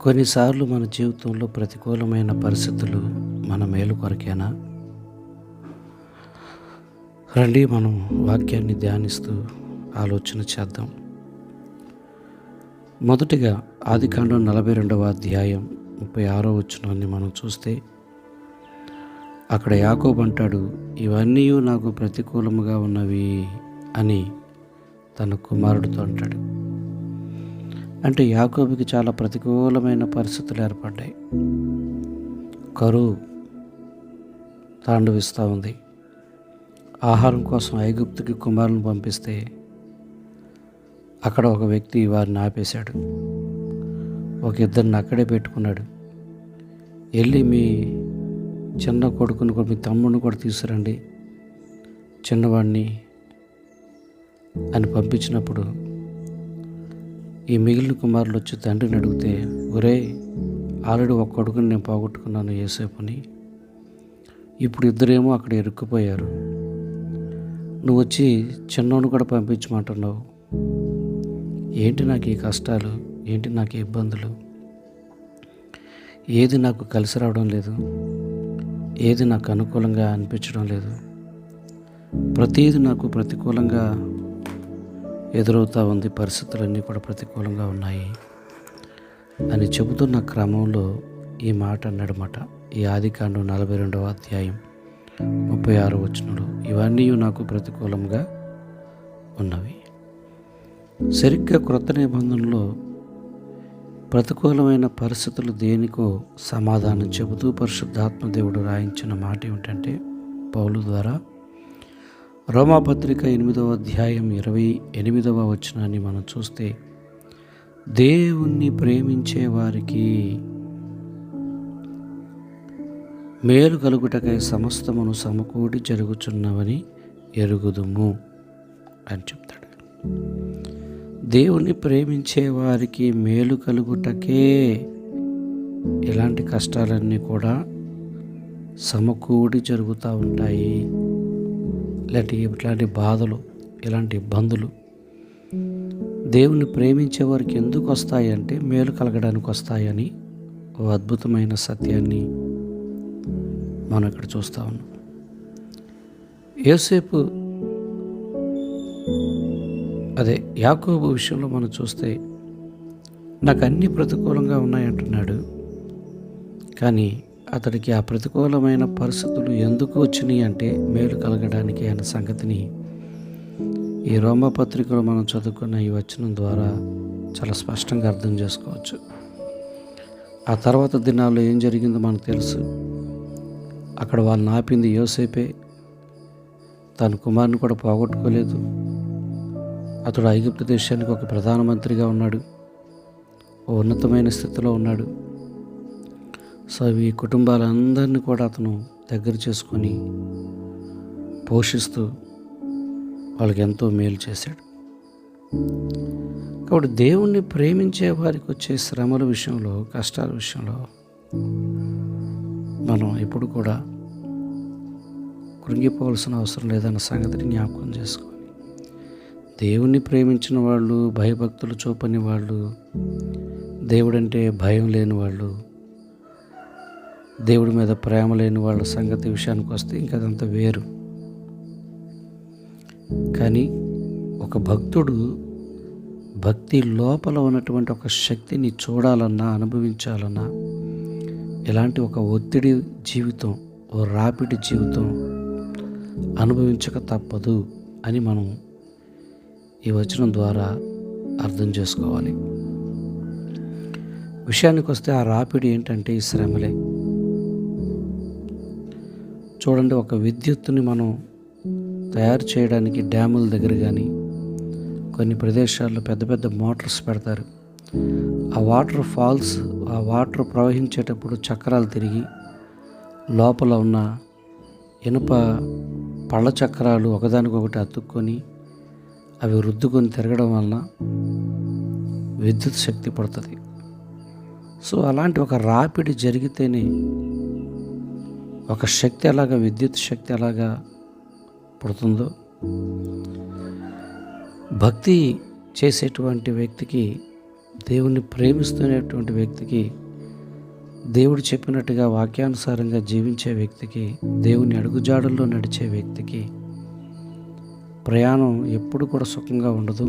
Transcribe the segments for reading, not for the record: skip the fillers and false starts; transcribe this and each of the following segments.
కొన్నిసార్లు మన జీవితంలో ప్రతికూలమైన పరిస్థితులు మన మేలు కొరకేనా? రండి మనం వాక్యాన్ని ధ్యానిస్తూ ఆలోచన చేద్దాం. మొదటిగా ఆదికాండం 42వ అధ్యాయం 36వ వచనాన్ని మనం చూస్తే, అక్కడ యాకోబు అంటాడు, ఇవన్నీ నాకు ప్రతికూలముగా ఉన్నవి అని తన కుమారుడితో అంటాడు. అంటే యాకోబుకి చాలా ప్రతికూలమైన పరిస్థితులు ఏర్పడ్డాయి. కరువు తాండవిస్తూ ఉంది. ఆహారం కోసం ఐగుప్తుకి కుమారులను పంపిస్తే అక్కడ ఒక వ్యక్తి వారిని ఆపేశాడు. ఒక ఇద్దరిని అక్కడే పెట్టుకున్నాడు. వెళ్ళి మీ చిన్న కొడుకుని కూడా, మీ తమ్ముడిని కూడా తీసుకురండి చిన్నవాడిని అని పంపించినప్పుడు, ఈ మిగిలిన కుమారులు వచ్చి తండ్రిని అడిగితే, ఒరే, ఆల్రెడీ ఒక కొడుకుని నేను పోగొట్టుకున్నాను యోసేపుని, ఇప్పుడు ఇద్దరేమో అక్కడ ఇరుక్కుపోయారు, నువ్వు వచ్చి చిన్నోడు కూడా పంపించమంటున్నావు, ఏంటి నాకు ఈ కష్టాలు, ఏంటి నాకు ఈ ఇబ్బందులు, ఏది నాకు కలిసి రావడం లేదు, ఏది నాకు అనుకూలంగా అనిపించడం లేదు, ప్రతీది నాకు ప్రతికూలంగా ఎదురవుతూ ఉంది, పరిస్థితులన్నీ కూడా ప్రతికూలంగా ఉన్నాయి అని చెబుతున్న క్రమంలో ఈ మాట అన్నాడన్నమాట. ఈ ఆదికాండం 42వ అధ్యాయం 36వ వచనంలో, ఇవన్నీ నాకు ప్రతికూలంగా ఉన్నవి. సరిగ్గా క్రొత్త నిబంధనలో ప్రతికూలమైన పరిస్థితులు దేనికో సమాధానం చెబుతూ పరిశుద్ధాత్మ దేవుడు రాయించిన మాట ఏమిటంటే, పౌలు ద్వారా రోమాపత్రిక 8వ అధ్యాయం 28వ వచనాన్ని మనం చూస్తే, దేవుణ్ణి ప్రేమించే వారికి మేలు కలుగుటకై సమస్తమును సమకూడి జరుగుచున్నవని ఎరుగుదుము అని చెప్తాడు. దేవుణ్ణి ప్రేమించే వారికి మేలు కలుగుటకే ఇలాంటి కష్టాలన్నీ కూడా సమకూడి జరుగుతూ ఉంటాయి. ఇట్లాంటి బాధలు, ఇలాంటి ఇబ్బందులు దేవుణ్ణి ప్రేమించే వారికి ఎందుకు వస్తాయి అంటే మేలు కలగడానికి వస్తాయని ఓ అద్భుతమైన సత్యాన్ని మనం ఇక్కడ చూస్తూ ఉన్నాం. యోసేపు యాకోబు విషయంలో మనం చూస్తే, నాకు అన్ని ప్రతికూలంగా ఉన్నాయంటున్నాడు, కానీ అతడికి ఆ ప్రతికూలమైన పరిస్థితులు ఎందుకు వచ్చినాయి అంటే మేలు కలగడానికి అనే సంగతిని ఈ రోమపత్రికలో మనం చదువుకున్న ఈ వచనం ద్వారా చాలా స్పష్టంగా అర్థం చేసుకోవచ్చు. ఆ తర్వాత దినాల్లో ఏం జరిగిందో మనకు తెలుసు. అక్కడ వాళ్ళని ఆపింది యోసేపే. తన కుమారుని కూడా పోగొట్టుకోలేదు. అతడు ఐగుప్తు దేశానికి ఒక ప్రధానమంత్రిగా ఉన్నాడు, ఓ ఉన్నతమైన స్థితిలో ఉన్నాడు. సో ఈ కుటుంబాలందరినీ కూడా అతను దగ్గర చేసుకొని పోషిస్తూ వాళ్ళకి ఎంతో మేలు చేశాడు. కాబట్టి దేవుణ్ణి ప్రేమించే వారికి వచ్చే శ్రమల విషయంలో, కష్టాల విషయంలో మనం ఎప్పుడు కూడా కృంగిపోవాల్సిన అవసరం లేదన్న సంగతిని జ్ఞాపకం చేసుకోవాలి. దేవుణ్ణి ప్రేమించిన వాళ్ళు, భయభక్తులు చూపని వాళ్ళు, దేవుడంటే భయం లేని వాళ్ళు, దేవుడి మీద ప్రేమ లేని వాళ్ళ సంగతి విషయానికి వస్తే ఇంకా అదంతా వేరు. కానీ ఒక భక్తుడు భక్తి లోపల ఉన్నటువంటి ఒక శక్తిని చూడాలన్నా, అనుభవించాలన్నా, ఇలాంటి ఒక ఒత్తిడి జీవితం, ఓ రాపిడి జీవితం అనుభవించక తప్పదు అని మనం ఈ వచనం ద్వారా అర్థం చేసుకోవాలి. విషయానికి వస్తే ఆ రాపిడి ఏంటంటే ఈ శ్రమలే. చూడండి, ఒక విద్యుత్తుని మనం తయారు చేయడానికి డ్యాముల దగ్గర కానీ కొన్ని ప్రదేశాల్లో పెద్ద పెద్ద మోటార్స్ పెడతారు. ఆ వాటర్ ప్రవహించేటప్పుడు చక్రాలు తిరిగి లోపల ఉన్న ఇనుప పళ్ళ చక్రాలు ఒకదానికొకటి అతుక్కొని అవి రుద్దుకొని తిరగడం వలన విద్యుత్ శక్తి పడుతుంది. సో అలాంటి ఒక రాపిడి జరిగితేనే ఒక శక్తి అలాగా, విద్యుత్ శక్తి అలాగా పుడుతుందో, భక్తి చేసేటువంటి వ్యక్తికి దేవుణ్ణి ప్రేమిస్తున్నటువంటి వ్యక్తికి, దేవుడు చెప్పినట్టుగా వాక్యానుసారంగా జీవించే వ్యక్తికి, దేవుని అడుగుజాడల్లో నడిచే వ్యక్తికి ప్రయాణం ఎప్పుడు కూడా సుఖంగా ఉండదు.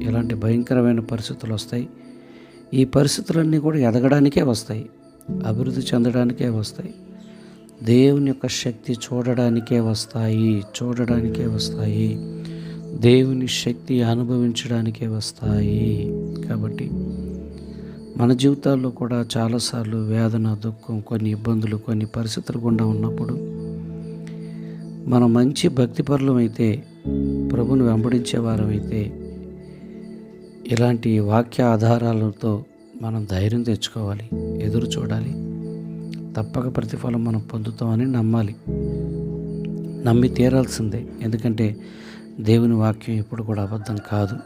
ఇలాంటి భయంకరమైన పరిస్థితులు వస్తాయి. ఈ పరిస్థితులన్నీ కూడా ఎదగడానికే వస్తాయి, అభివృద్ధి చెందడానికే వస్తాయి, దేవుని యొక్క శక్తి చూడడానికే వస్తాయి, దేవుని శక్తి అనుభవించడానికే వస్తాయి. కాబట్టి మన జీవితాల్లో కూడా చాలాసార్లు వేదన, దుఃఖం, కొన్ని ఇబ్బందులు, కొన్ని పరిస్థితులు గుండా ఉన్నప్పుడు మనం మంచి భక్తిపరులమైతే, ప్రభుని వెంబడించే వారమైతే ఇలాంటి వాక్య ఆధారాలతో మనం ధైర్యం తెచ్చుకోవాలి, ఎదురు చూడాలి. తప్పక ప్రతిఫలం మనం పొందుతామని నమ్మి తీరాల్సిందే. ఎందుకంటే దేవుని వాక్యం ఎప్పుడు కూడా అబద్ధం కాదు.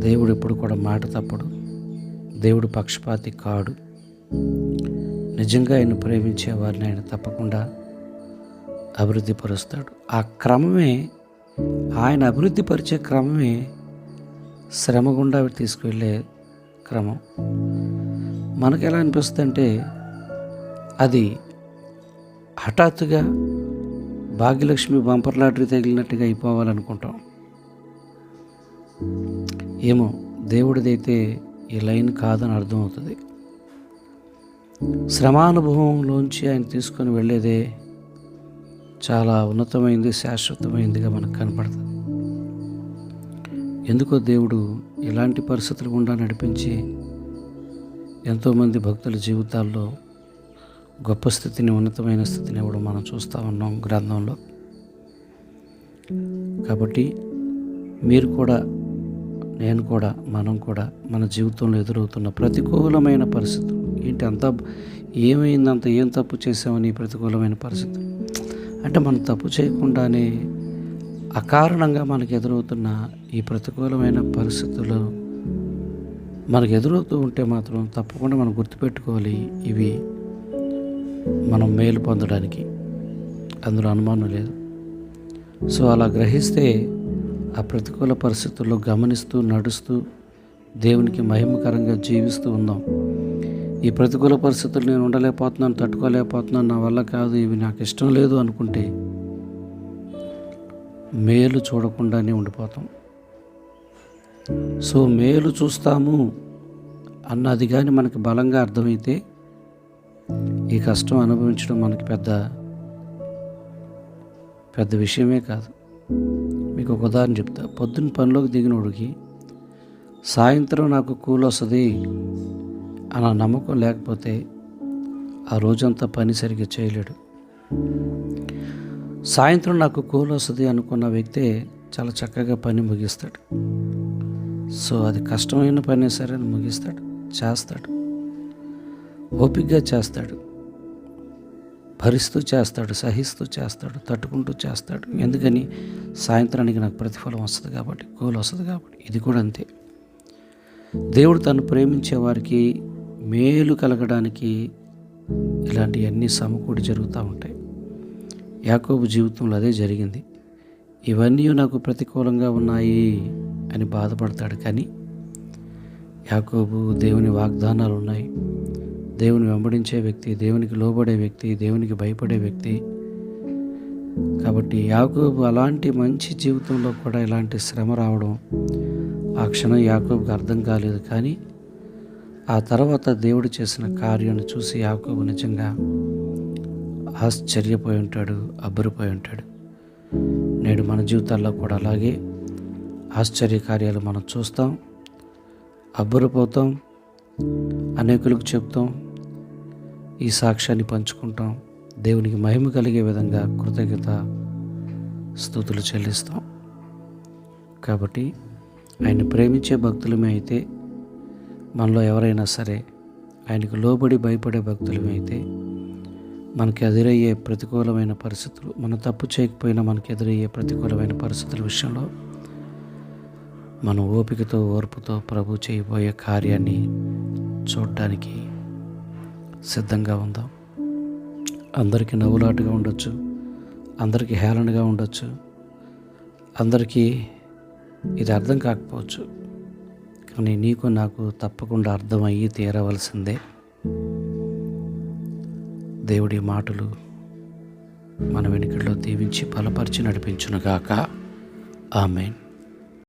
దేవుడు ఎప్పుడు కూడా మాట తప్పడు. దేవుడు పక్షపాతి కాడు. నిజంగా ఆయన ప్రేమించే వారిని ఆయన తప్పకుండా అభివృద్ధి పరుస్తాడు. ఆ క్రమమే, ఆయన అభివృద్ధి పరిచే క్రమమే శ్రమ గుండా తీసుకువెళ్ళే క్రమం. మనకు ఎలా అనిపిస్తుంది అంటే అది హఠాత్తుగా భాగ్యలక్ష్మి బంపర్ లాటరీ తగిలినట్టుగా అయిపోవాలనుకుంటాం. ఏమో దేవుడిదైతే ఈ లైన్ కాదని అర్థమవుతుంది. శ్రమానుభవంలోంచి ఆయన తీసుకొని వెళ్ళేదే చాలా ఉన్నతమైంది, శాశ్వతమైందిగా మనకు కనపడుతుంది. ఎందుకో దేవుడు ఇలాంటి పరిస్థితులు గుండా నడిపించి ఎంతోమంది భక్తుల జీవితాల్లో గొప్ప స్థితిని, ఉన్నతమైన స్థితిని ఇవ్వడం మనం చూస్తూ ఉన్నాం గ్రంథంలో. కాబట్టి మీరు కూడా, నేను కూడా, మనం కూడా మన జీవితంలో ఎదురవుతున్న ప్రతికూలమైన పరిస్థితులు ఏంటి, ఏం తప్పు చేసామని ప్రతికూలమైన పరిస్థితులు అంటే మనం తప్పు చేయకుండానే అకారణంగా మనకు ఎదురవుతున్న ఈ ప్రతికూలమైన పరిస్థితులు మనకు ఎదురవుతూ ఉంటే మాత్రం తప్పకుండా మనం గుర్తుపెట్టుకోవాలి, ఇవి మనం మేలు పొందడానికి, అందులో అనుమానం లేదు. సో అలా గ్రహిస్తే ఆ ప్రతికూల పరిస్థితుల్లో గమనిస్తూ, నడుస్తూ, దేవునికి మహిమకరంగా జీవిస్తూ ఉందాం. ఈ ప్రతికూల పరిస్థితులు నేను ఉండలేకపోతున్నాను, తట్టుకోలేకపోతున్నాను, నా వల్ల కాదు, ఇవి నాకు ఇష్టం లేదు అనుకుంటే మేలు చూడకుండానే ఉండిపోతాం. సో మేలు చూస్తాము అన్నది కానీ మనకి బలంగా అర్థమైతే ఈ కష్టం అనుభవించడం మనకి పెద్ద విషయమే కాదు. మీకు ఒక ఉదాహరణ చెప్తా. పొద్దున్న పనిలోకి దిగినోడికి సాయంత్రం నాకు కూలి వస్తుంది అన్న నమ్మకం లేకపోతే ఆ రోజంతా పని సరిగ్గా చేయలేడు. సాయంత్రం నాకు కూలి వస్తుంది అనుకున్న వ్యక్తే చాలా చక్కగా పని ముగిస్తాడు. సో అది కష్టమైన పని సరే ముగిస్తాడు, చేస్తాడు, ఓపికగా చేస్తాడు, భరిస్తూ చేస్తాడు, సహిస్తూ చేస్తాడు, తట్టుకుంటూ చేస్తాడు. ఎందుకని? సాయంత్రానికి నాకు ప్రతిఫలం వస్తుంది కాబట్టి, కూలి వస్తుంది కాబట్టి. ఇది కూడా అంతే. దేవుడు తను ప్రేమించే వారికి మేలు కలగడానికి ఇలాంటివన్నీ సమకూడి జరుగుతూ ఉంటాయి. యాకోబు జీవితంలో అదే జరిగింది. ఇవన్నీ నాకు ప్రతికూలంగా ఉన్నాయి అని బాధపడతాడు. కానీ యాకోబు దేవుని వాగ్దానాలు ఉన్నాయి, దేవుని వెంబడించే వ్యక్తి, దేవునికి లోబడే వ్యక్తి, దేవునికి భయపడే వ్యక్తి. కాబట్టి యాకోబు అలాంటి మంచి జీవితంలో కూడా ఇలాంటి శ్రమ రావడం ఆ క్షణం యాకోబుకి అర్థం కాలేదు. కానీ ఆ తర్వాత దేవుడు చేసిన కార్యాన్ని చూసి యాకోబు నిజంగా ఆశ్చర్యపోయి ఉంటాడు, అబ్బరిపోయి ఉంటాడు. నేడు మన జీవితాల్లో కూడా అలాగే ఆశ్చర్య కార్యాలు మనం చూస్తాం, అబ్బరిపోతాం, అనేకులకు చెప్తాం, ఈ సాక్ష్యాన్ని పంచుకుంటాం, దేవునికి మహిమ కలిగే విధంగా కృతజ్ఞత స్తుతులు చెల్లిస్తాం. కాబట్టి ఆయన ప్రేమించే భక్తులమే అయితే, మనలో ఎవరైనా సరే ఆయనకు లోబడి భయపడే భక్తులమే అయితే, మనకి ఎదురయ్యే ప్రతికూలమైన పరిస్థితులు, మనం తప్పు చేయకపోయినా మనకి ఎదురయ్యే ప్రతికూలమైన పరిస్థితుల విషయంలో మనం ఓపికతో, ఓర్పుతో ప్రభు చేయబోయే కార్యాన్ని చూడడానికి సిద్ధంగా ఉందాం. అందరికీ నవ్వులాటగా ఉండొచ్చు, అందరికీ హేళనగా ఉండొచ్చు, అందరికీ ఇది అర్థం కాకపోవచ్చు. అని నీకు నాకు తప్పకుండా అర్థమయ్యి తీరవలసిందే. దేవుడి మాటలు మన వెనుకల్లో దీవించి బలపరిచి నడిపించునుగాక. ఆమేన్.